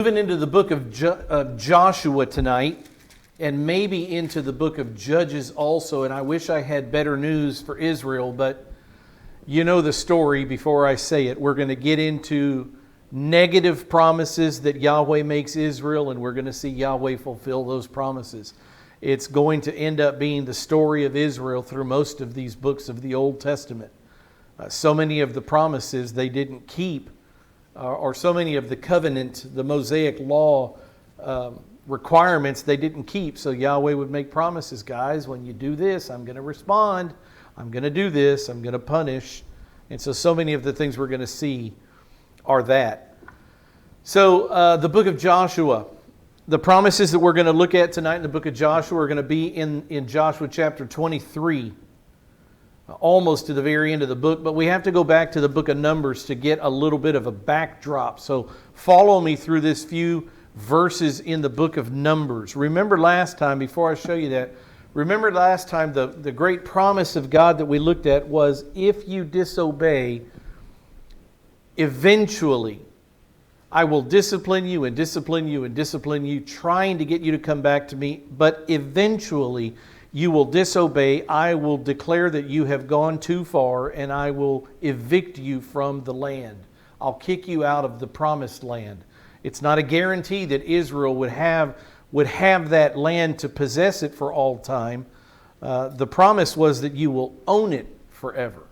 Moving into the book of Joshua tonight, and maybe into the book of Judges also. And I wish I had better news for Israel, but you know the story before I say it. We're going to get into negative promises that Yahweh makes Israel, and we're going to see Yahweh fulfill those promises. It's going to end up being the story of Israel through most of these books of the Old Testament. So many of the promises they didn't keep, or so many of the covenant, the Mosaic law requirements they didn't keep. So Yahweh would make promises, guys, when you do this, I'm going to respond. I'm going to do this. I'm going to punish. And so many of the things we're going to see are that. So the book of Joshua, the promises that we're going to look at tonight in the book of Joshua are going to be in Joshua chapter 23. Almost to the very end of the book, but we have to go back to the book of Numbers to get a little bit of a backdrop. So follow me through this few verses in the book of Numbers. Remember last time, before I show you that, remember last time the great promise of God that we looked at was, if you disobey, eventually I will discipline you and discipline you and discipline you, trying to get you to come back to me, but eventually you will disobey. I will declare that you have gone too far, and I will evict you from the land. I'll kick you out of the promised land. It's not a guarantee that Israel would have that land to possess it for all time. The promise was that you will own it forever.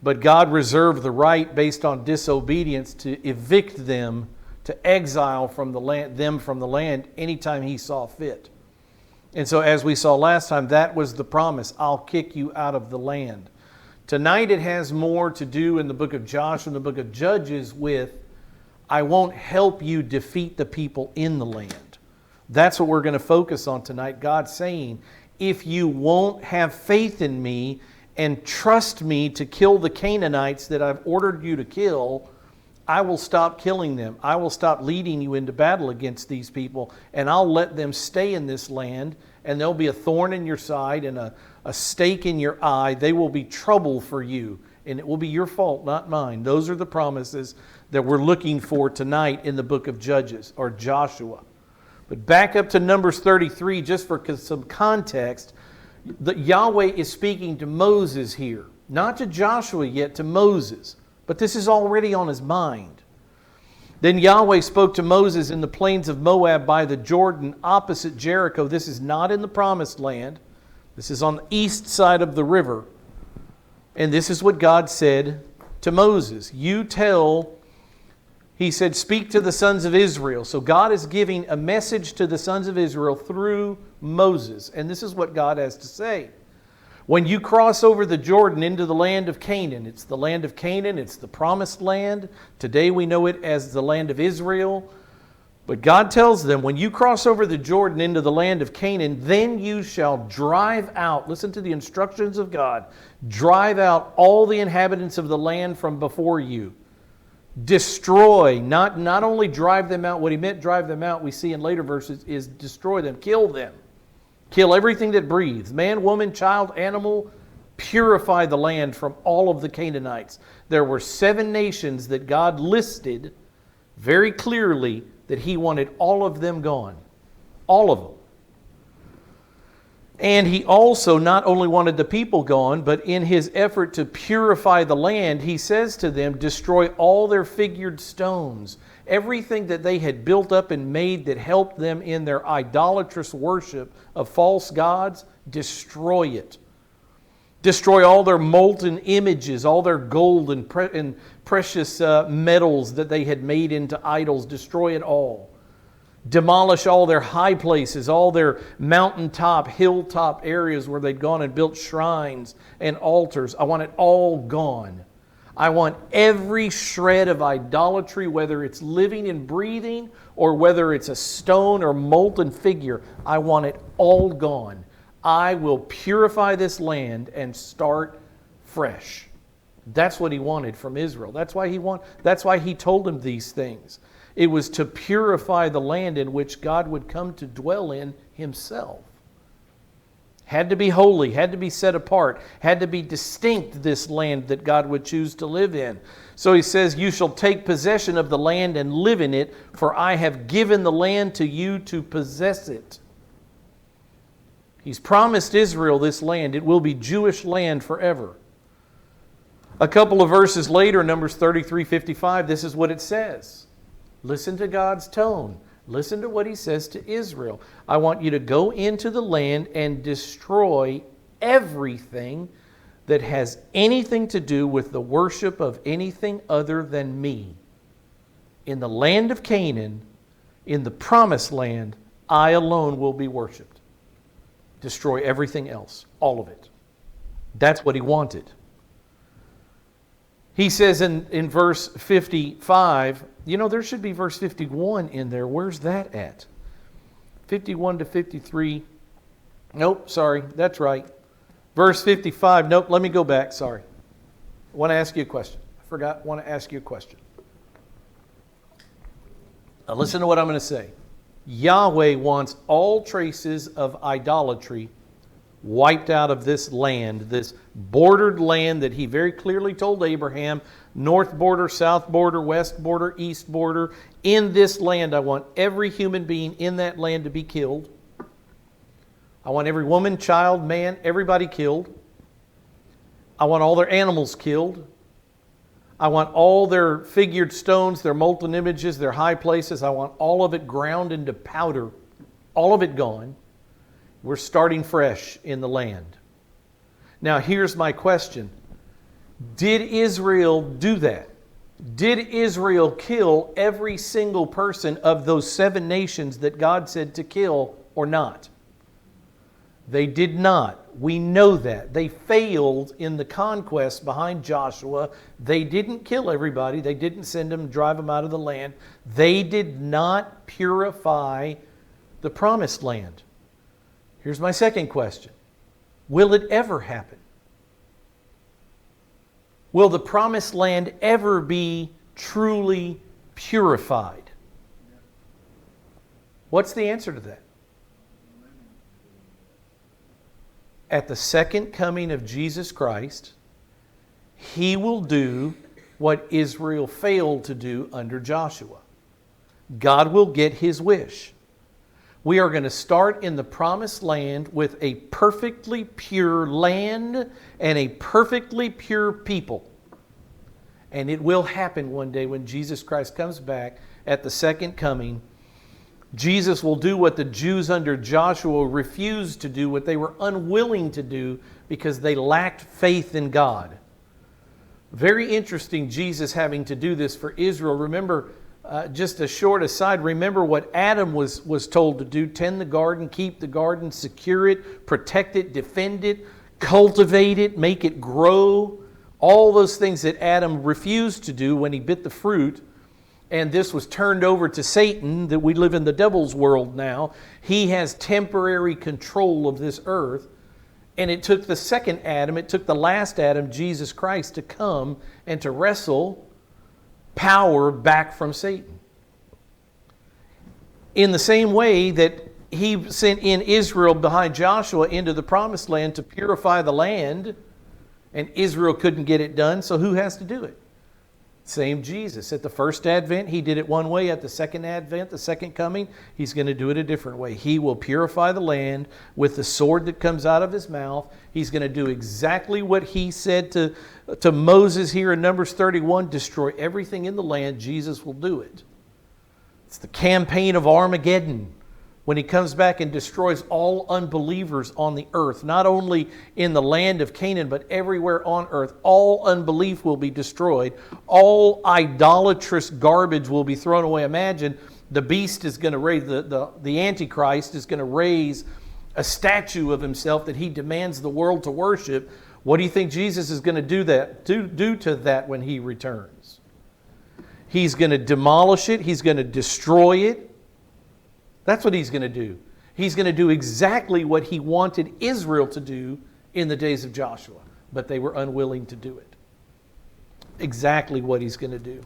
But God reserved the right, based on disobedience, to evict them, to exile from the land, them from the land anytime He saw fit. And so as we saw last time, that was the promise. I'll kick you out of the land. Tonight it has more to do in the book of Joshua and the book of Judges with, I won't help you defeat the people in the land. That's what we're going to focus on tonight. God saying, if you won't have faith in me and trust me to kill the Canaanites that I've ordered you to kill, I will stop killing them. I will stop leading you into battle against these people, and I'll let them stay in this land, and there'll be a thorn in your side and a stake in your eye. They will be trouble for you, and it will be your fault, not mine. Those are the promises that we're looking for tonight in the book of Judges, or Joshua. But back up to Numbers 33, just for some context. Yahweh is speaking to Moses here. Not to Joshua yet, to Moses. But this is already on his mind. Then Yahweh spoke to Moses in the plains of Moab by the Jordan opposite Jericho. This is not in the promised land. This is on the east side of the river. And this is what God said to Moses. He said, speak to the sons of Israel. So God is giving a message to the sons of Israel through Moses. And this is what God has to say. When you cross over the Jordan into the land of Canaan, it's the land of Canaan, it's the promised land. Today we know it as the land of Israel. But God tells them, when you cross over the Jordan into the land of Canaan, then you shall drive out, listen to the instructions of God, drive out all the inhabitants of the land from before you. Destroy, not only drive them out, what he meant drive them out, we see in later verses, is destroy them, kill them. Kill everything that breathes, man, woman, child, animal. Purify the land from all of the Canaanites. There were 7 nations that God listed very clearly that He wanted all of them gone. All of them. And He also not only wanted the people gone, but in His effort to purify the land, He says to them, destroy all their figured stones. Everything that they had built up and made that helped them in their idolatrous worship of false gods, destroy it. Destroy all their molten images, all their gold and precious metals that they had made into idols. Destroy it all. Demolish all their high places, all their mountaintop, hilltop areas where they'd gone and built shrines and altars. I want it all gone. I want every shred of idolatry, whether it's living and breathing or whether it's a stone or molten figure. I want it all gone. I will purify this land and start fresh. That's what He wanted from Israel. That's why He told them these things. It was to purify the land in which God would come to dwell in Himself. Had to be holy, had to be set apart, had to be distinct, this land that God would choose to live in. So he says, you shall take possession of the land and live in it, for I have given the land to you to possess it. He's promised Israel this land. It will be Jewish land forever. A couple of verses later, Numbers 33:55, this is what it says. Listen to God's tone. Listen to what he says to Israel. I want you to go into the land and destroy everything that has anything to do with the worship of anything other than me. In the land of Canaan, in the promised land, I alone will be worshiped. Destroy everything else, all of it. That's what he wanted. He says in verse 55, there should be verse 51 in there. Where's that at? 51 to 53. Nope, sorry, that's right. Verse 55, nope, let me go back, sorry. I want to ask you a question. I want to ask you a question. Now listen to what I'm going to say. Yahweh wants all traces of idolatry wiped out of this land, this bordered land that he very clearly told Abraham, north border, south border, west border, east border. In this land, I want every human being in that land to be killed. I want every woman, child, man, everybody killed. I want all their animals killed. I want all their figured stones, their molten images, their high places. I want all of it ground into powder, all of it gone. We're starting fresh in the land. Now, here's my question. Did Israel do that? Did Israel kill every single person of those 7 nations that God said to kill or not? They did not. We know that. They failed in the conquest behind Joshua. They didn't kill everybody. They didn't send them, drive them out of the land. They did not purify the promised land. Here's my second question. Will it ever happen? Will the promised land ever be truly purified? What's the answer to that? At the second coming of Jesus Christ, he will do what Israel failed to do under Joshua. God will get his wish. We are going to start in the promised land with a perfectly pure land and a perfectly pure people. And it will happen one day when Jesus Christ comes back at the second coming. Jesus will do what the Jews under Joshua refused to do, what they were unwilling to do because they lacked faith in God. Very interesting, Jesus having to do this for Israel. Remember, just a short aside, remember what Adam was told to do. Tend the garden, keep the garden, secure it, protect it, defend it, cultivate it, make it grow. All those things that Adam refused to do when he bit the fruit. And this was turned over to Satan, that we live in the devil's world now. He has temporary control of this earth. And it took the second Adam, it took the last Adam, Jesus Christ, to come and to wrestle power back from Satan. In the same way that he sent in Israel behind Joshua into the promised land to purify the land, and Israel couldn't get it done, so who has to do it? Same Jesus. At the first advent, he did it one way. At the second advent, the second coming, he's going to do it a different way. He will purify the land with the sword that comes out of his mouth. He's going to do exactly what he said to Moses here in Numbers 31, destroy everything in the land. Jesus will do it. It's the campaign of Armageddon, when he comes back and destroys all unbelievers on the earth, not only in the land of Canaan, but everywhere on earth. All unbelief will be destroyed. All idolatrous garbage will be thrown away. Imagine the beast is going to raise, the Antichrist is going to raise a statue of himself that he demands the world to worship. What do you think Jesus is going to do to that when he returns? He's going to demolish it. He's going to destroy it. That's what he's going to do. He's going to do exactly what he wanted Israel to do in the days of Joshua, but they were unwilling to do it. Exactly what he's going to do.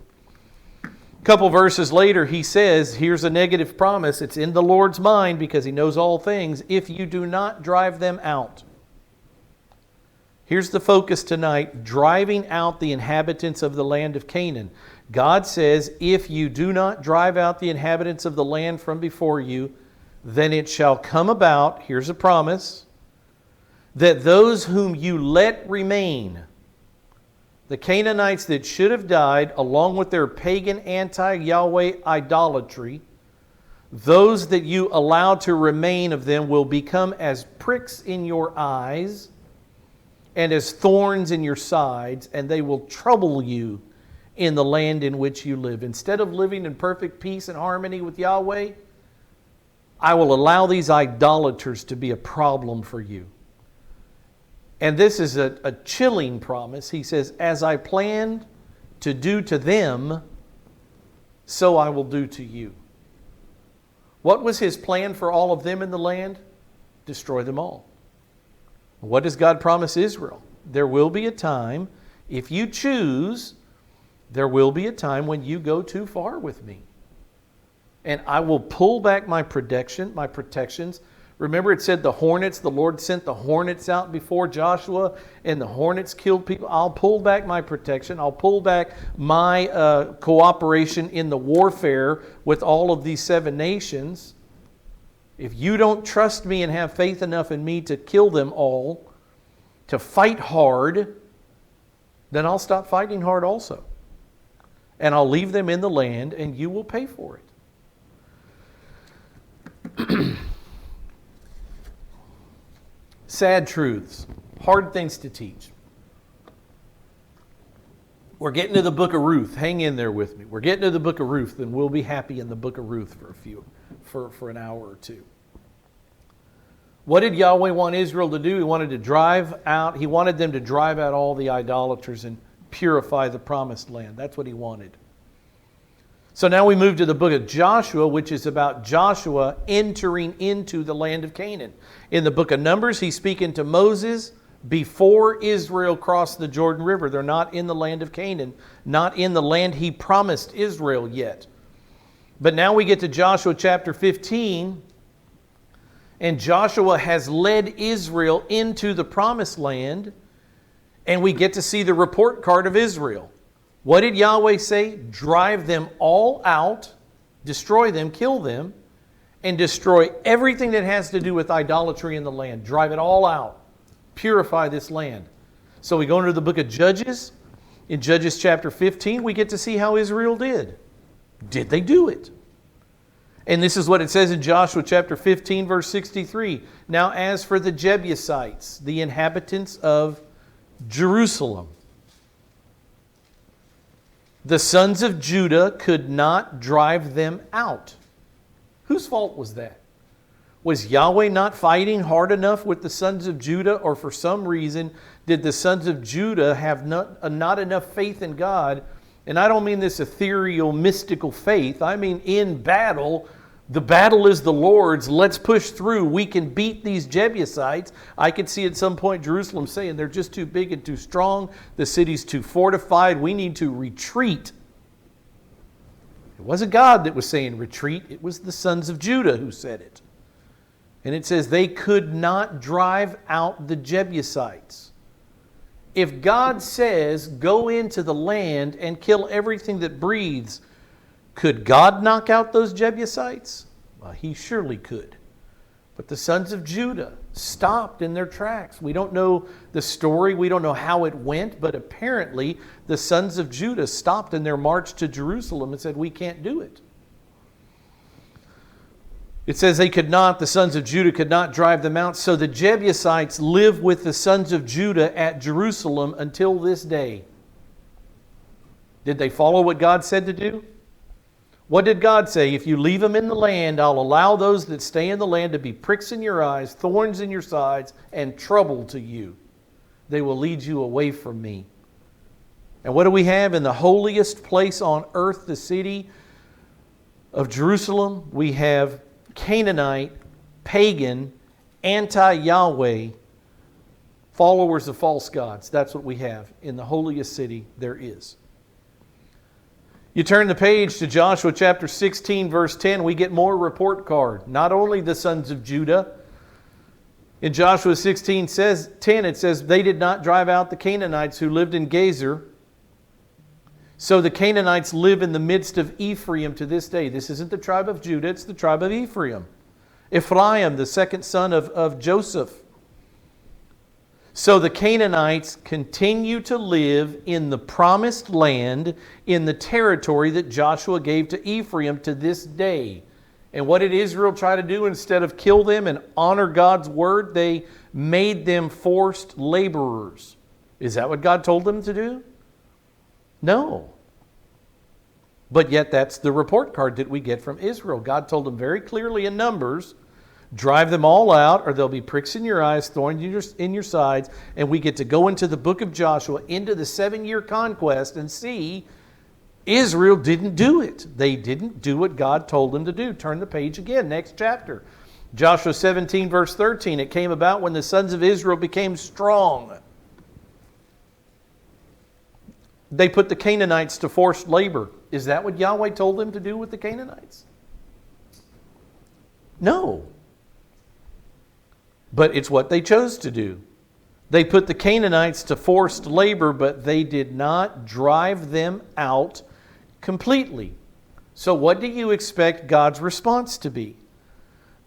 A couple verses later, he says, here's a negative promise. It's in the Lord's mind because he knows all things. If you do not drive them out. Here's the focus tonight, driving out the inhabitants of the land of Canaan. God says, if you do not drive out the inhabitants of the land from before you, then it shall come about, here's a promise, that those whom you let remain, the Canaanites that should have died, along with their pagan anti-Yahweh idolatry, those that you allow to remain of them will become as pricks in your eyes and as thorns in your sides, and they will trouble you in the land in which you live. Instead of living in perfect peace and harmony with Yahweh, I will allow these idolaters to be a problem for you. And this is a chilling promise. He says, as I planned to do to them, so I will do to you. What was his plan for all of them in the land? Destroy them all. What does God promise Israel? There will be a time, if you choose, there will be a time when you go too far with me. And I will pull back my protections. Remember it said the hornets, the Lord sent the hornets out before Joshua and the hornets killed people. I'll pull back my protection. I'll pull back my cooperation in the warfare with all of these 7 nations. If you don't trust me and have faith enough in me to kill them all, to fight hard, then I'll stop fighting hard also. And I'll leave them in the land and you will pay for it. Sad truths, hard things to teach. We're getting to the book of Ruth. Hang in there with me. We're getting to the book of Ruth, and we'll be happy in the book of Ruth for an hour or two. What did Yahweh want Israel to do? He wanted them to drive out all the idolaters and purify the promised land. That's what he wanted. So now we move to the book of Joshua, which is about Joshua entering into the land of Canaan. In the book of Numbers, he's speaking to Moses before Israel crossed the Jordan River. They're not in the land of Canaan, not in the land he promised Israel yet. But now we get to Joshua chapter 15, and Joshua has led Israel into the promised land, and we get to see the report card of Israel. What did Yahweh say? Drive them all out, destroy them, kill them, and destroy everything that has to do with idolatry in the land. Drive it all out. Purify this land. So we go into the book of Judges. In Judges chapter 15, we get to see how Israel did. Did they do it? And this is what it says in Joshua chapter 15, verse 63. Now as for the Jebusites, the inhabitants of Jerusalem, the sons of Judah could not drive them out. Whose fault was that? Was Yahweh not fighting hard enough with the sons of Judah, or for some reason did the sons of Judah have not enough faith in God? And I don't mean this ethereal, mystical faith. I mean in battle, the battle is the Lord's. Let's push through. We can beat these Jebusites. I could see at some point Jerusalem saying they're just too big and too strong. The city's too fortified. We need to retreat. It wasn't God that was saying retreat. It was the sons of Judah who said it. And it says they could not drive out the Jebusites. If God says go into the land and kill everything that breathes, could God knock out those Jebusites? Well, he surely could. But the sons of Judah stopped in their tracks. We don't know the story. We don't know how it went. But apparently the sons of Judah stopped in their march to Jerusalem and said, we can't do it. It says the sons of Judah could not drive them out. So the Jebusites live with the sons of Judah at Jerusalem until this day. Did they follow what God said to do? What did God say? If you leave them in the land, I'll allow those that stay in the land to be pricks in your eyes, thorns in your sides, and trouble to you. They will lead you away from me. And what do we have in the holiest place on earth, the city of Jerusalem? We have Canaanite, pagan, anti-Yahweh, followers of false gods. That's what we have in the holiest city there is. You turn the page to Joshua chapter 16, verse 10, we get more report card. Not only the sons of Judah. In Joshua 16, 10, it says, they did not drive out the Canaanites who lived in Gezer. So the Canaanites live in the midst of Ephraim to this day. This isn't the tribe of Judah, it's the tribe of Ephraim. Ephraim, the second son of Joseph. So the Canaanites continue to live in the promised land, in the territory that Joshua gave to Ephraim to this day. And what did Israel try to do? Instead of kill them and honor God's word, they made them forced laborers. Is that what God told them to do? No. But yet that's the report card that we get from Israel. God told them very clearly in Numbers, drive them all out, or there'll be pricks in your eyes, thorns in your sides. And we get to go into the book of Joshua, into the 7-year conquest, and see Israel didn't do it. They didn't do what God told them to do. Turn the page again, next chapter. Joshua 17, verse 13. It came about when the sons of Israel became strong. They put the Canaanites to forced labor. Is that what Yahweh told them to do with the Canaanites? No. But it's what they chose to do. They put the Canaanites to forced labor, but they did not drive them out completely. So what do you expect God's response to be?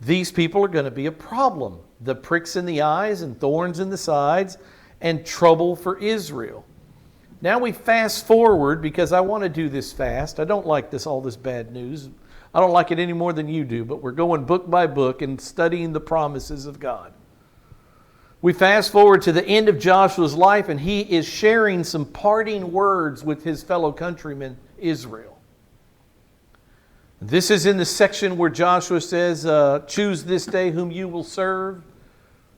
These people are going to be a problem. The pricks in the eyes and thorns in the sides and trouble for Israel. Now we fast forward, because I want to do this fast. I don't like all this bad news. I don't like it any more than you do, but we're going book by book and studying the promises of God. We fast forward to the end of Joshua's life, and he is sharing some parting words with his fellow countrymen, Israel. This is in the section where Joshua says, choose this day whom you will serve.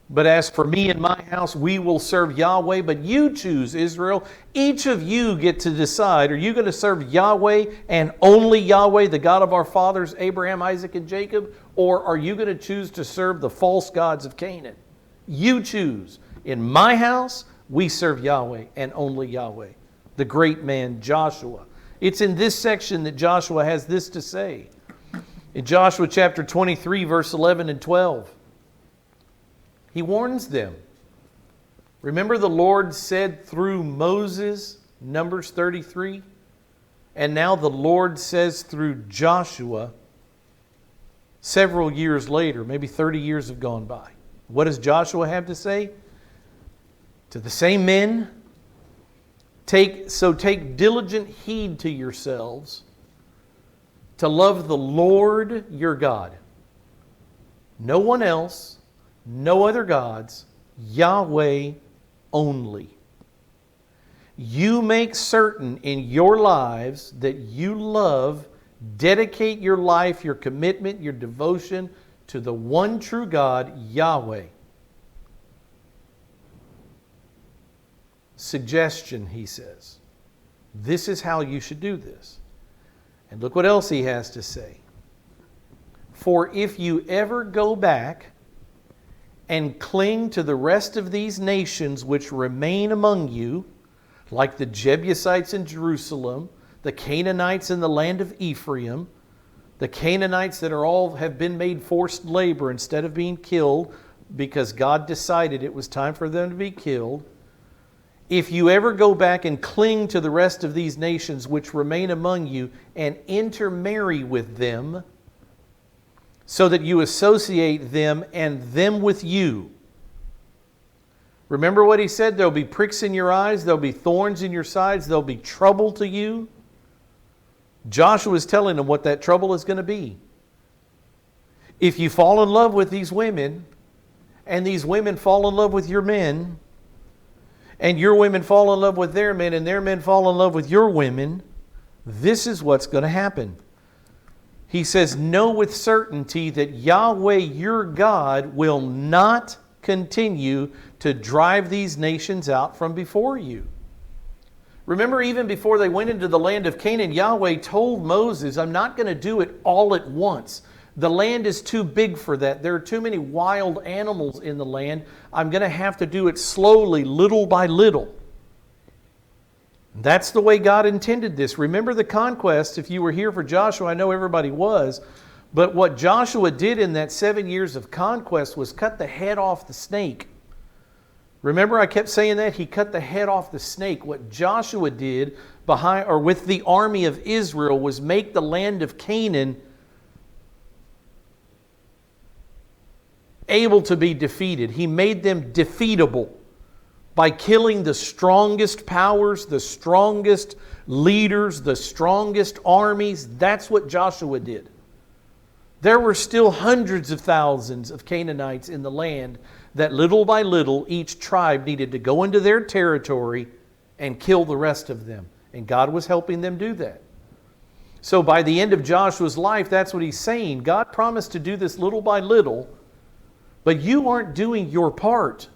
But as for me and my house, we will serve Yahweh. But you choose, Israel. Each of you get to decide, are you going to serve Yahweh and only Yahweh, the God of our fathers, Abraham, Isaac, and Jacob? Or are you going to choose to serve the false gods of Canaan? You choose. In my house, we serve Yahweh and only Yahweh. The great man Joshua. It's in this section that Joshua has this to say. In Joshua chapter 23, verse 11 and 12. He warns them. Remember, the Lord said through Moses, Numbers 33, and now the Lord says through Joshua several years later, maybe 30 years have gone by. What does Joshua have to say? To the same men, take diligent heed to yourselves to love the Lord your God. No one else, no other gods, Yahweh only. You make certain in your lives that you love, dedicate your life, your commitment, your devotion to the one true God, Yahweh. Suggestion, he says. This is how you should do this. And look what else he has to say. For if you ever go back and cling to the rest of these nations which remain among you, like the Jebusites in Jerusalem, the Canaanites in the land of Ephraim, the Canaanites that have been made forced labor instead of being killed because God decided it was time for them to be killed. If you ever go back and cling to the rest of these nations which remain among you and intermarry with them, so that you associate them and them with you. Remember what he said? There'll be pricks in your eyes, there'll be thorns in your sides, there'll be trouble to you. Joshua is telling them what that trouble is going to be. If you fall in love with these women, and these women fall in love with your men, and your women fall in love with their men, and their men fall in love with your women, this is what's going to happen. He says, know with certainty that Yahweh your God will not continue to drive these nations out from before you. Remember, even before they went into the land of Canaan, Yahweh told Moses, I'm not going to do it all at once. The land is too big for that. There are too many wild animals in the land. I'm going to have to do it slowly, little by little. That's the way God intended this. Remember the conquest. If you were here for Joshua, I know everybody was. But what Joshua did in that 7 years of conquest was cut the head off the snake. Remember I kept saying that? He cut the head off the snake. What Joshua did with the army of Israel was make the land of Canaan able to be defeated. He made them defeatable by killing the strongest powers, the strongest leaders, the strongest armies. That's what Joshua did. There were still hundreds of thousands of Canaanites in the land that little by little each tribe needed to go into their territory and kill the rest of them. And God was helping them do that. So by the end of Joshua's life, that's what he's saying. God promised to do this little by little, but you aren't doing your part.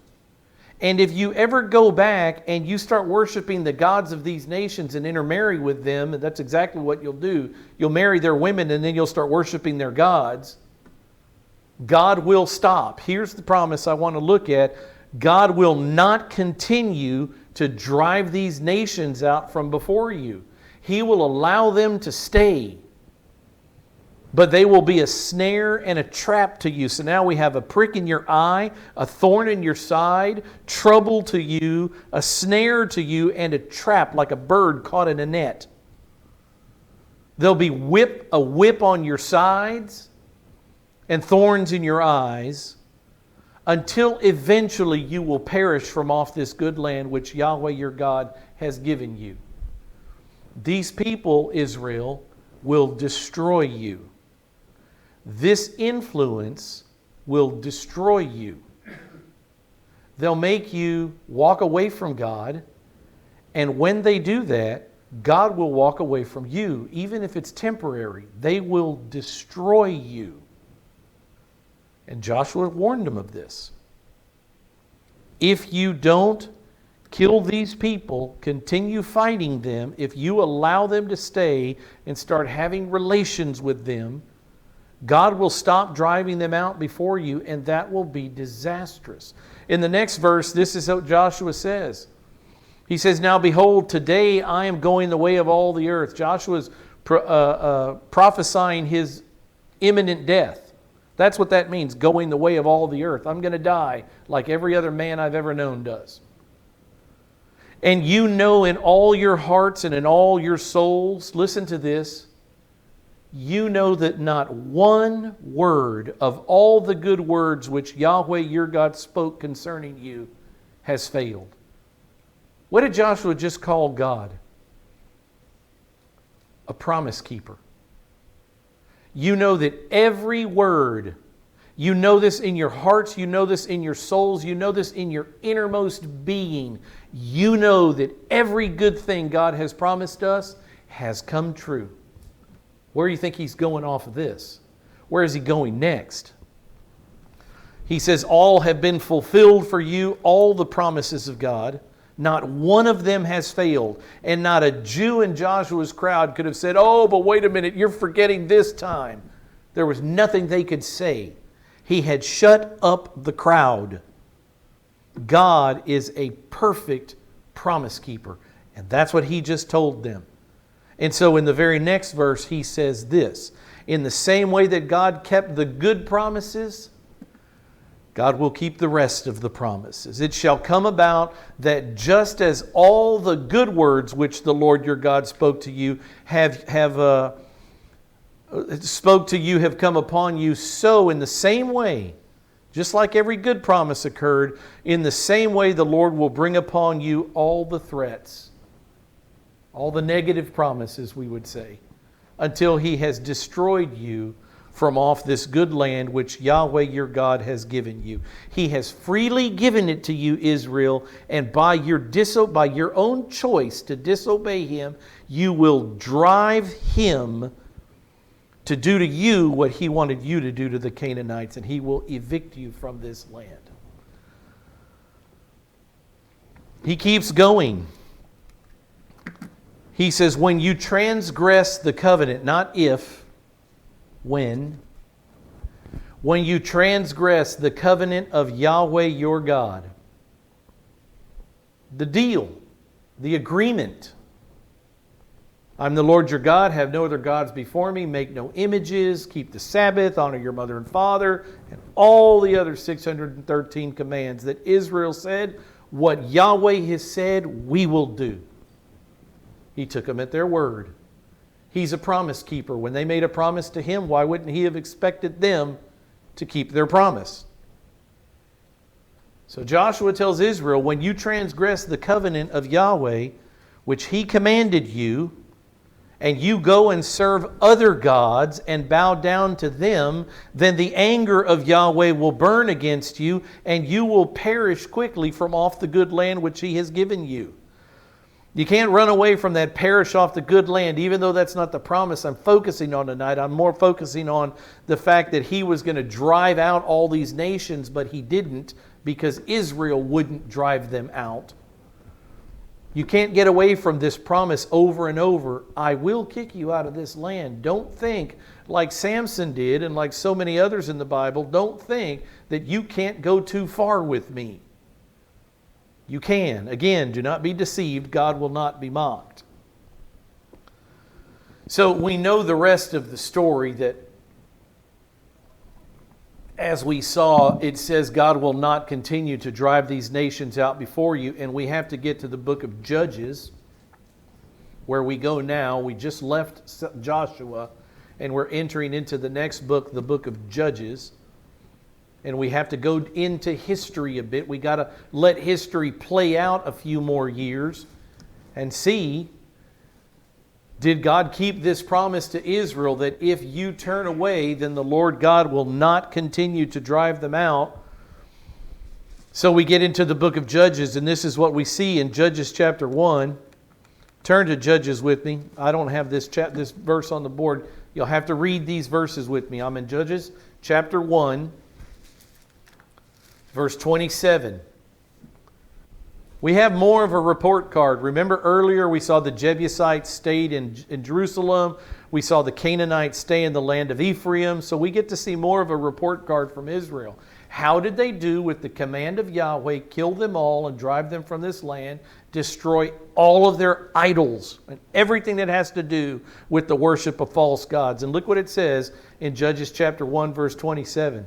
And if you ever go back and you start worshiping the gods of these nations and intermarry with them, that's exactly what you'll do. You'll marry their women and then you'll start worshiping their gods. God will stop. Here's the promise I want to look at. God will not continue to drive these nations out from before you. He will allow them to stay. But they will be a snare and a trap to you. So now we have a prick in your eye, a thorn in your side, trouble to you, a snare to you, and a trap like a bird caught in a net. There'll be a whip on your sides and thorns in your eyes until eventually you will perish from off this good land which Yahweh your God has given you. These people, Israel, will destroy you. This influence will destroy you. They'll make you walk away from God, and when they do that, God will walk away from you, even if it's temporary. They will destroy you. And Joshua warned them of this. If you don't kill these people, continue fighting them, if you allow them to stay and start having relations with them, God will stop driving them out before you, and that will be disastrous. In the next verse, this is what Joshua says. He says, now behold, today I am going the way of all the earth. Joshua's prophesying his imminent death. That's what that means, going the way of all the earth. I'm going to die like every other man I've ever known does. And you know in all your hearts and in all your souls, listen to this, you know that not one word of all the good words which Yahweh your God spoke concerning you has failed. What did Joshua just call God? A promise keeper. You know that every word, you know this in your hearts, you know this in your souls, you know this in your innermost being. You know that every good thing God has promised us has come true. Where do you think he's going off of this? Where is he going next? He says, all have been fulfilled for you, all the promises of God. Not one of them has failed. And not a Jew in Joshua's crowd could have said, oh, but wait a minute, you're forgetting this time. There was nothing they could say. He had shut up the crowd. God is a perfect promise keeper. And that's what he just told them. And so in the very next verse, he says this, in the same way that God kept the good promises, God will keep the rest of the promises. It shall come about that just as all the good words which the Lord your God spoke to you have come upon you, so in the same way, just like every good promise occurred, in the same way the Lord will bring upon you all the threats. All the negative promises, we would say, until he has destroyed you from off this good land which Yahweh your God has given you. He has freely given it to you, Israel, and by your own choice to disobey him, you will drive him to do to you what he wanted you to do to the Canaanites, and he will evict you from this land. He keeps going. He says, when you transgress the covenant, not if, when you transgress the covenant of Yahweh your God, the deal, the agreement I'm the Lord your God, have no other gods before me, make no images, keep the Sabbath, honor your mother and father, and all the other 613 commands that Israel said, what Yahweh has said, we will do. He took them at their word. He's a promise keeper. When they made a promise to him, why wouldn't he have expected them to keep their promise? So Joshua tells Israel, when you transgress the covenant of Yahweh, which he commanded you, and you go and serve other gods and bow down to them, then the anger of Yahweh will burn against you, and you will perish quickly from off the good land which he has given you. You can't run away from that perish off the good land, even though that's not the promise I'm focusing on tonight. I'm more focusing on the fact that he was going to drive out all these nations, but he didn't, because Israel wouldn't drive them out. You can't get away from this promise over and over. I will kick you out of this land. Don't think like Samson did and like so many others in the Bible. Don't think that you can't go too far with me. You can. Again, do not be deceived. God will not be mocked. So we know the rest of the story, that as we saw, it says God will not continue to drive these nations out before you. And we have to get to the book of Judges, where we go now. We just left Joshua, and we're entering into the next book, the book of Judges. And we have to go into history a bit. We got to let history play out a few more years and see, did God keep this promise to Israel that if you turn away, then the Lord God will not continue to drive them out? So we get into the book of Judges, and this is what we see in Judges chapter 1. Turn to Judges with me. I don't have this verse on the board. You'll have to read these verses with me. I'm in Judges chapter 1, verse 27. We have more of a report card. Remember earlier we saw the Jebusites stayed in Jerusalem. We saw the Canaanites stay in the land of Ephraim. So we get to see more of a report card from Israel. How did they do with the command of Yahweh? Kill them all and drive them from this land. Destroy all of their idols and everything that has to do with the worship of false gods. And look what it says in Judges chapter 1, verse 27.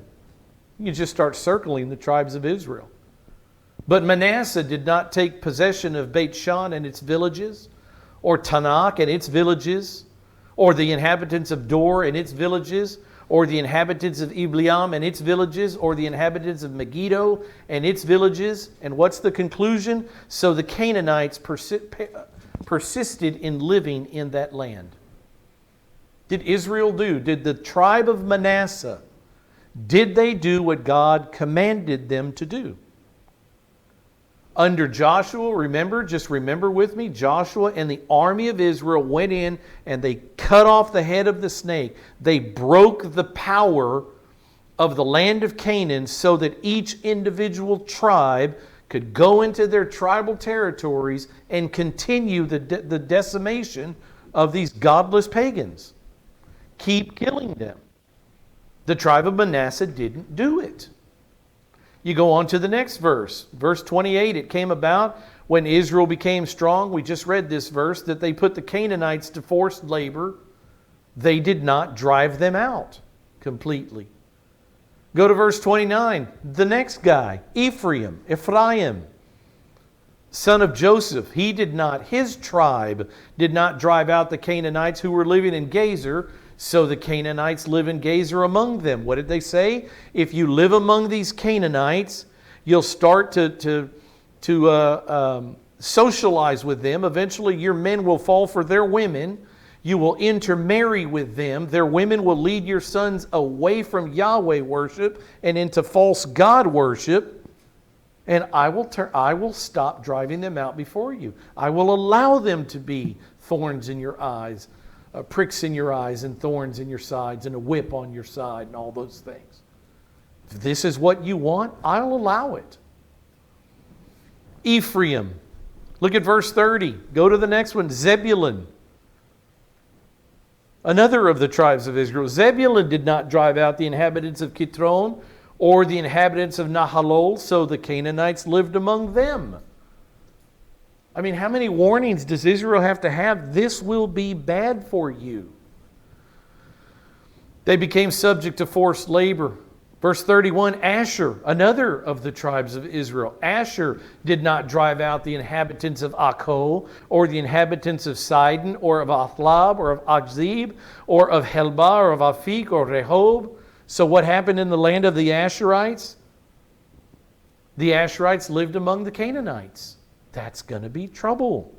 You just start circling the tribes of Israel. But Manasseh did not take possession of Beit Shan and its villages, or Tanakh and its villages, or the inhabitants of Dor and its villages, or the inhabitants of Ibleam and its villages, or the inhabitants of Megiddo and its villages. And what's the conclusion? So the Canaanites persisted in living in that land. Did Israel do? Did the tribe of Manasseh, did they do what God commanded them to do? Under Joshua, remember with me, Joshua and the army of Israel went in and they cut off the head of the snake. They broke the power of the land of Canaan so that each individual tribe could go into their tribal territories and continue the decimation of these godless pagans. Keep killing them. The tribe of Manasseh didn't do it. You go on to the next verse. Verse 28, it came about when Israel became strong. We just read this verse, that they put the Canaanites to forced labor. They did not drive them out completely. Go to verse 29. The next guy, Ephraim, son of Joseph. His tribe did not drive out the Canaanites who were living in Gezer. So the Canaanites live in Gezer among them. What did they say? If you live among these Canaanites, you'll start to socialize with them. Eventually your men will fall for their women. You will intermarry with them. Their women will lead your sons away from Yahweh worship and into false god worship. And I will stop driving them out before you. I will allow them to be thorns in your eyes, pricks in your eyes and thorns in your sides and a whip on your side and all those things. If this is what you want, I'll allow it. Ephraim. Look at verse 30. Go to the next one. Zebulun. Another of the tribes of Israel. Zebulun did not drive out the inhabitants of Kitron or the inhabitants of Nahalol, so the Canaanites lived among them. I mean, how many warnings does Israel have to have? This will be bad for you. They became subject to forced labor. Verse 31, Asher, another of the tribes of Israel. Asher did not drive out the inhabitants of Akko, or the inhabitants of Sidon, or of Athlab, or of Achzib, or of Helba, or of Afik, or Rehob. So what happened in the land of the Asherites? The Asherites lived among the Canaanites. That's going to be trouble.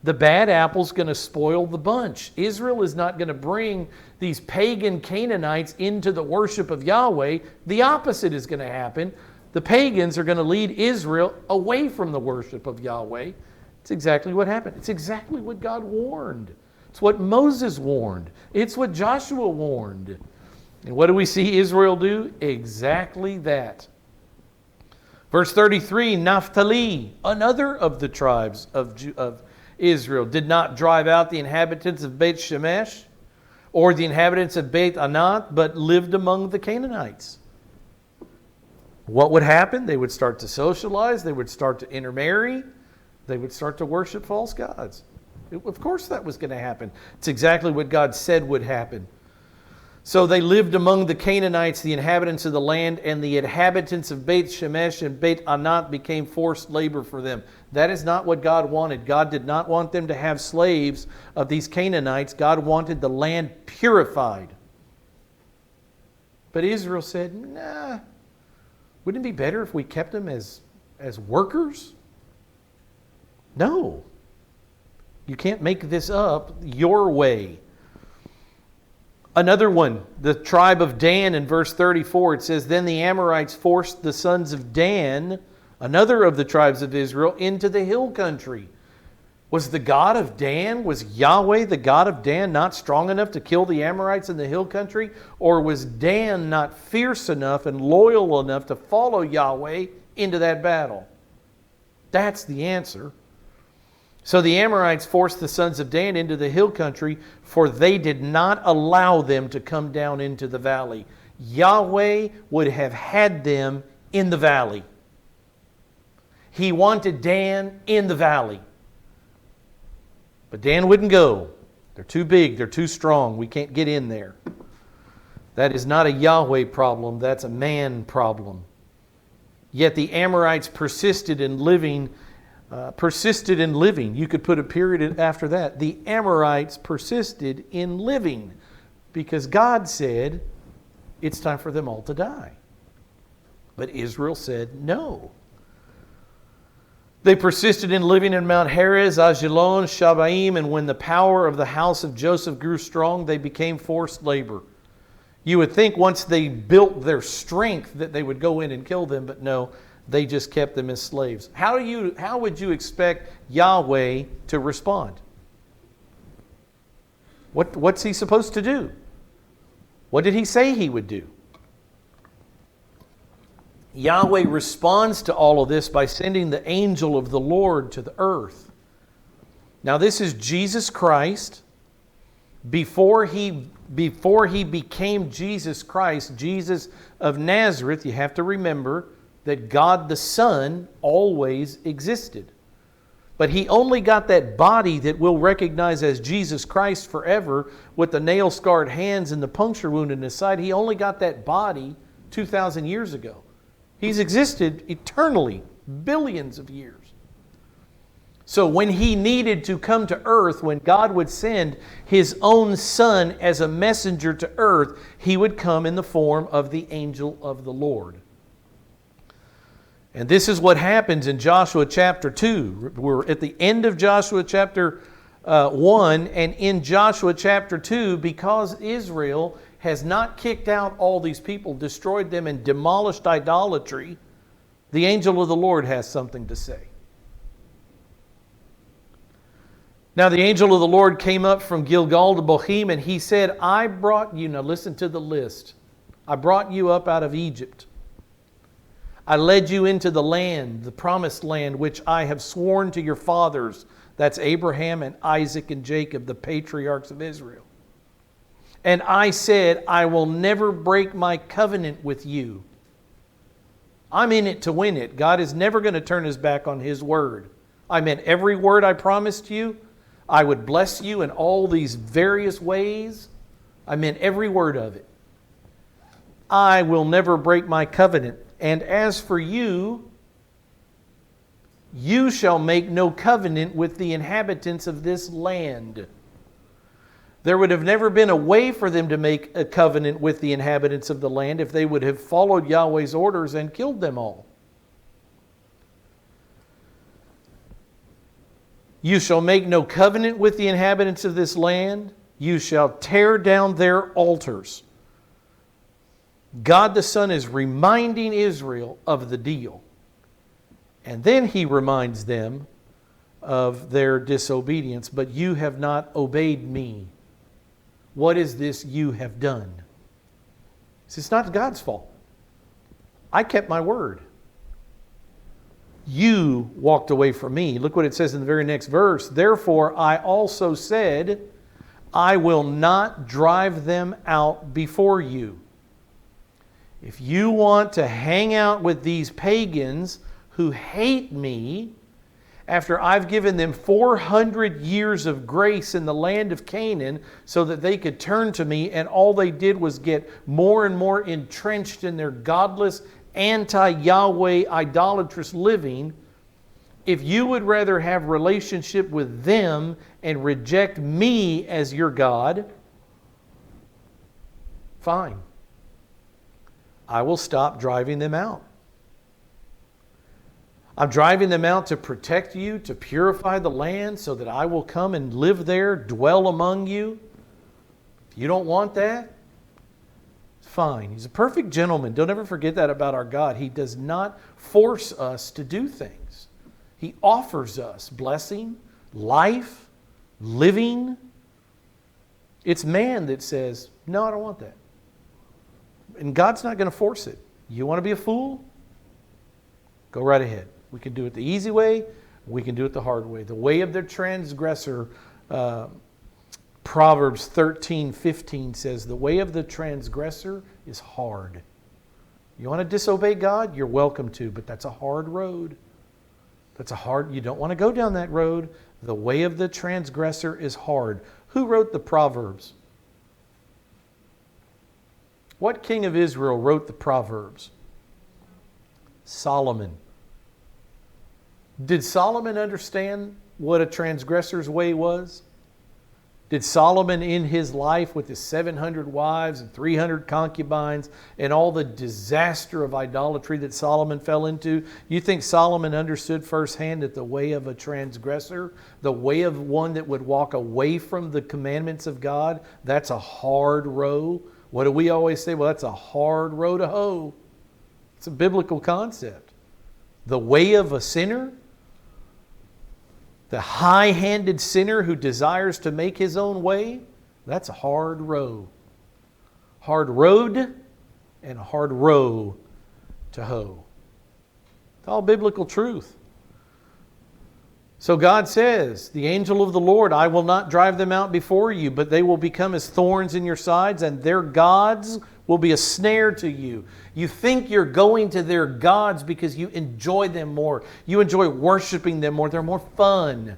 The bad apple's going to spoil the bunch. Israel is not going to bring these pagan Canaanites into the worship of Yahweh. The opposite is going to happen. The pagans are going to lead Israel away from the worship of Yahweh. It's exactly what happened. It's exactly what God warned. It's what Moses warned. It's what Joshua warned. And what do we see Israel do? Exactly that. Verse 33, Naphtali, another of the tribes of Israel, did not drive out the inhabitants of Beit Shemesh or the inhabitants of Beit Anat, but lived among the Canaanites. What would happen? They would start to socialize. They would start to intermarry. They would start to worship false gods. Of course that was going to happen. It's exactly what God said would happen. So they lived among the Canaanites, the inhabitants of the land, and the inhabitants of Beit Shemesh and Beit Anat became forced labor for them. That is not what God wanted. God did not want them to have slaves of these Canaanites. God wanted the land purified. But Israel said, nah, wouldn't it be better if we kept them as workers? No. You can't make this up your way. Another one, the tribe of Dan in verse 34, it says, Then the Amorites forced the sons of Dan, another of the tribes of Israel, into the hill country. Was the God of Dan, was Yahweh the God of Dan not strong enough to kill the Amorites in the hill country? Or was Dan not fierce enough and loyal enough to follow Yahweh into that battle? That's the answer. So the Amorites forced the sons of Dan into the hill country, for they did not allow them to come down into the valley. Yahweh would have had them in the valley. He wanted Dan in the valley. But Dan wouldn't go. They're too big, they're too strong, we can't get in there. That is not a Yahweh problem, that's a man problem. Yet the Amorites persisted in living. You could put a period after that. The Amorites persisted in living because God said it's time for them all to die. But Israel said no. They persisted in living in Mount Heres, Ajalon, Shabaim, and when the power of the house of Joseph grew strong, they became forced labor. You would think once they built their strength that they would go in and kill them, but no. They just kept them as slaves. How would you expect Yahweh to respond? What's he supposed to do? What did he say he would do? Yahweh responds to all of this by sending the angel of the Lord to the earth. Now this is Jesus Christ. Before he became Jesus Christ, Jesus of Nazareth, you have to remember that God the Son always existed. But he only got that body that we'll recognize as Jesus Christ forever with the nail-scarred hands and the puncture wound in his side. He only got that body 2,000 years ago. He's existed eternally, billions of years. So when he needed to come to earth, when God would send his own Son as a messenger to earth, he would come in the form of the angel of the Lord. And this is what happens in Joshua chapter 2. We're at the end of Joshua chapter 1, and in Joshua chapter 2, because Israel has not kicked out all these people, destroyed them, and demolished idolatry, the angel of the Lord has something to say. Now the angel of the Lord came up from Gilgal to Bochim, and he said, I brought you, now listen to the list, I brought you up out of Egypt. I led you into the land, the promised land, which I have sworn to your fathers. That's Abraham and Isaac and Jacob, the patriarchs of Israel. And I said, I will never break my covenant with you. I'm in it to win it. God is never going to turn his back on his word. I meant every word I promised you. I would bless you in all these various ways. I meant every word of it. I will never break my covenant. And as for you, you shall make no covenant with the inhabitants of this land. There would have never been a way for them to make a covenant with the inhabitants of the land if they would have followed Yahweh's orders and killed them all. You shall make no covenant with the inhabitants of this land. You shall tear down their altars. God the Son is reminding Israel of the deal. And then He reminds them of their disobedience. But you have not obeyed me. What is this you have done? It's not God's fault. I kept my word. You walked away from me. Look what it says in the very next verse. Therefore, I also said, I will not drive them out before you. If you want to hang out with these pagans who hate me, after I've given them 400 years of grace in the land of Canaan so that they could turn to me, and all they did was get more and more entrenched in their godless, anti-Yahweh, idolatrous living, if you would rather have relationship with them and reject me as your God, fine. I will stop driving them out. I'm driving them out to protect you, to purify the land so that I will come and live there, dwell among you. If you don't want that, fine. He's a perfect gentleman. Don't ever forget that about our God. He does not force us to do things. He offers us blessing, life, living. It's man that says, no, I don't want that. And God's not going to force it. You want to be a fool? Go right ahead. We can do it the easy way. We can do it the hard way. The way of the transgressor, Proverbs 13:15 says, the way of the transgressor is hard. You want to disobey God? You're welcome to, but that's a hard road. You don't want to go down that road. The way of the transgressor is hard. Who wrote the Proverbs? What king of Israel wrote the Proverbs? Solomon. Did Solomon understand what a transgressor's way was? Did Solomon in his life with his 700 wives and 300 concubines and all the disaster of idolatry that Solomon fell into, you think Solomon understood firsthand that the way of a transgressor, the way of one that would walk away from the commandments of God, that's a hard row? What do we always say? Well, that's a hard row to hoe. It's a biblical concept. The way of a sinner, the high-handed sinner who desires to make his own way, that's a hard row. Hard road and a hard row to hoe. It's all biblical truth. So God says, the angel of the Lord, I will not drive them out before you, but they will become as thorns in your sides, and their gods will be a snare to you. You think you're going to their gods because you enjoy them more. You enjoy worshiping them more. They're more fun.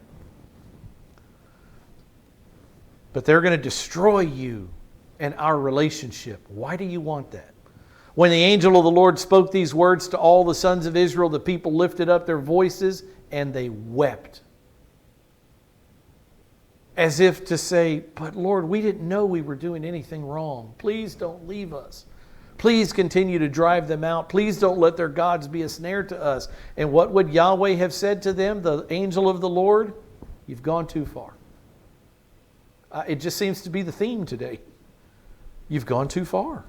But they're going to destroy you and our relationship. Why do you want that? When the angel of the Lord spoke these words to all the sons of Israel, the people lifted up their voices and they wept. As if to say, but Lord, we didn't know we were doing anything wrong. Please don't leave us. Please continue to drive them out. Please don't let their gods be a snare to us. And what would Yahweh have said to them, the angel of the Lord? You've gone too far. It just seems to be the theme today. You've gone too far.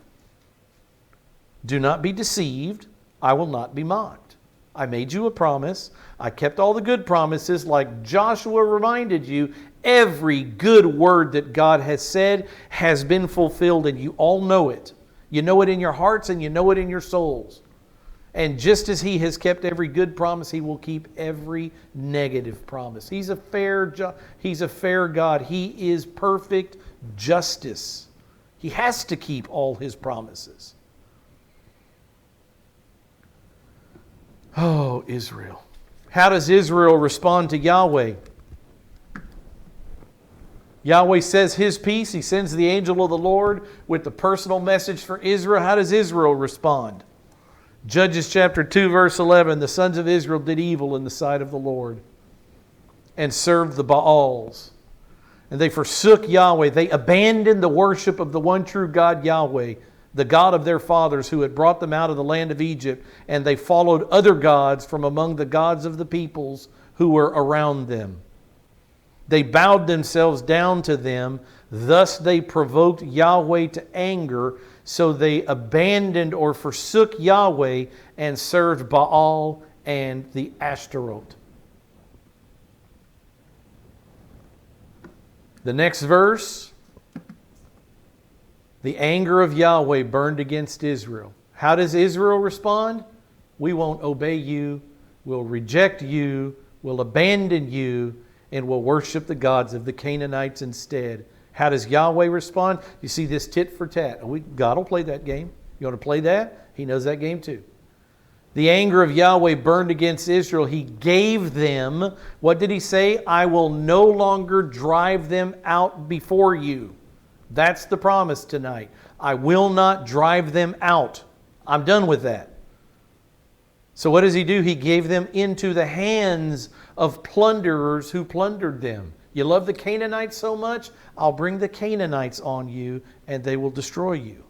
Do not be deceived. I will not be mocked. I made you a promise. I kept all the good promises like Joshua reminded you. Every good word that God has said has been fulfilled, and you all know it. You know it in your hearts and you know it in your souls. And just as He has kept every good promise, He will keep every negative promise. He's a fair God. He is perfect justice. He has to keep all His promises. Oh, Israel. How does Israel respond to Yahweh? Yahweh says His peace. He sends the angel of the Lord with the personal message for Israel. How does Israel respond? Judges chapter 2 verse 11, the sons of Israel did evil in the sight of the Lord and served the Baals. And they forsook Yahweh. They abandoned the worship of the one true God Yahweh, the God of their fathers who had brought them out of the land of Egypt. And they followed other gods from among the gods of the peoples who were around them. They bowed themselves down to them. Thus they provoked Yahweh to anger. So they abandoned or forsook Yahweh and served Baal and the Ashtaroth. The next verse, the anger of Yahweh burned against Israel. How does Israel respond? We won't obey you, we'll reject you, we'll abandon you, and we'll worship the gods of the Canaanites instead. How does Yahweh respond? You see this tit for tat. God will play that game. You want to play that? He knows that game too. The anger of Yahweh burned against Israel. He gave them, what did He say? I will no longer drive them out before you. That's the promise tonight. I will not drive them out. I'm done with that. So what does He do? He gave them into the hands of plunderers who plundered them. You love the Canaanites so much? I'll bring the Canaanites on you and they will destroy you.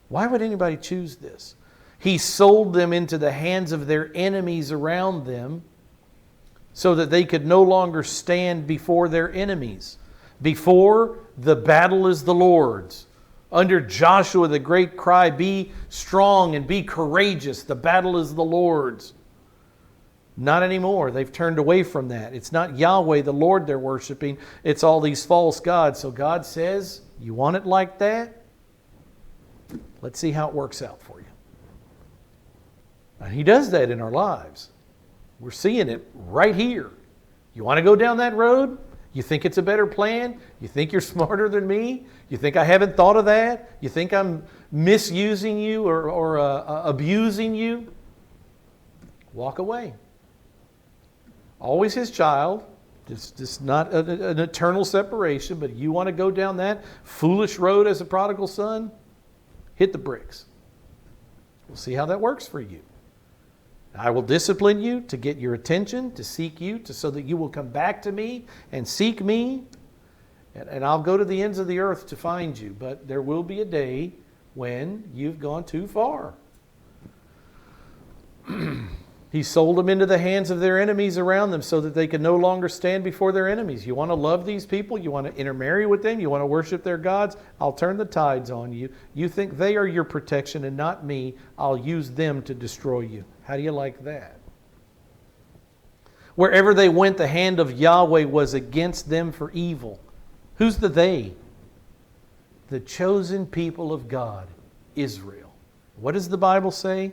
Why would anybody choose this? He sold them into the hands of their enemies around them so that they could no longer stand before their enemies. Before, the battle is the Lord's. Under Joshua, the great cry, be strong and be courageous. The battle is the Lord's. Not anymore. They've turned away from that. It's not Yahweh, the Lord, they're worshiping. It's all these false gods. So God says, you want it like that? Let's see how it works out for you. And He does that in our lives. We're seeing it right here. You want to go down that road? You think it's a better plan? You think you're smarter than me? You think I haven't thought of that? You think I'm misusing you or abusing you? Walk away. Always His child. Just not an eternal separation, but you want to go down that foolish road as a prodigal son? Hit the bricks. We'll see how that works for you. I will discipline you to get your attention, to seek you, so that you will come back to me and seek me. And I'll go to the ends of the earth to find you. But there will be a day when you've gone too far. He sold them into the hands of their enemies around them so that they could no longer stand before their enemies. You want to love these people? You want to intermarry with them? You want to worship their gods? I'll turn the tides on you. You think they are your protection and not me. I'll use them to destroy you. How do you like that? Wherever they went, the hand of Yahweh was against them for evil. Who's the they? The chosen people of God, Israel. What does the Bible say?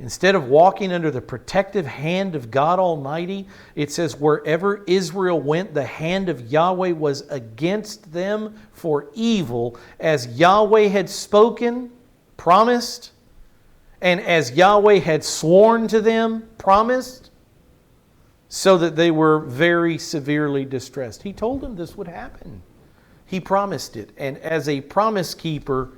Instead of walking under the protective hand of God Almighty, it says, wherever Israel went, the hand of Yahweh was against them for evil, as Yahweh had spoken, promised, and as Yahweh had sworn to them, promised, so that they were very severely distressed. He told them this would happen. He promised it. And as a promise keeper,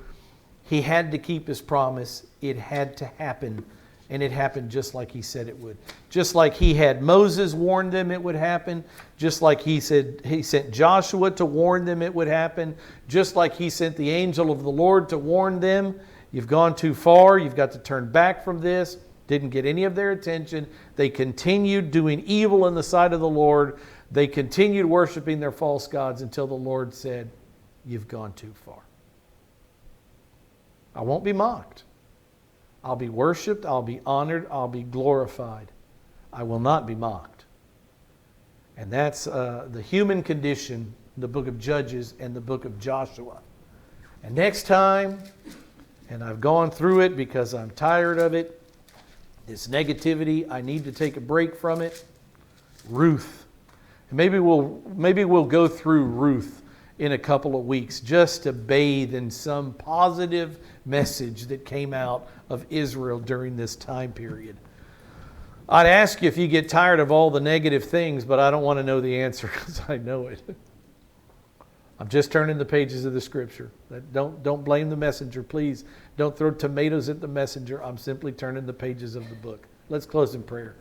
He had to keep His promise. It had to happen. And it happened just like He said it would. Just like He had Moses warn them it would happen. Just like He sent Joshua to warn them it would happen. Just like He sent the angel of the Lord to warn them. You've gone too far. You've got to turn back from this. Didn't get any of their attention. They continued doing evil in the sight of the Lord. They continued worshiping their false gods until the Lord said, you've gone too far. I won't be mocked. I'll be worshiped, I'll be honored, I'll be glorified. I will not be mocked. And that's the human condition, the book of Judges and the book of Joshua. And next time, and I've gone through it because I'm tired of it, this negativity, I need to take a break from it. Ruth. And maybe we'll go through Ruth in a couple of weeks just to bathe in some positive message that came out of Israel during this time period. I'd ask you if you get tired of all the negative things, but I don't want to know the answer because I know it. I'm just turning the pages of the Scripture. Don't blame the messenger, please. Don't throw tomatoes at the messenger. I'm simply turning the pages of the book. Let's close in prayer.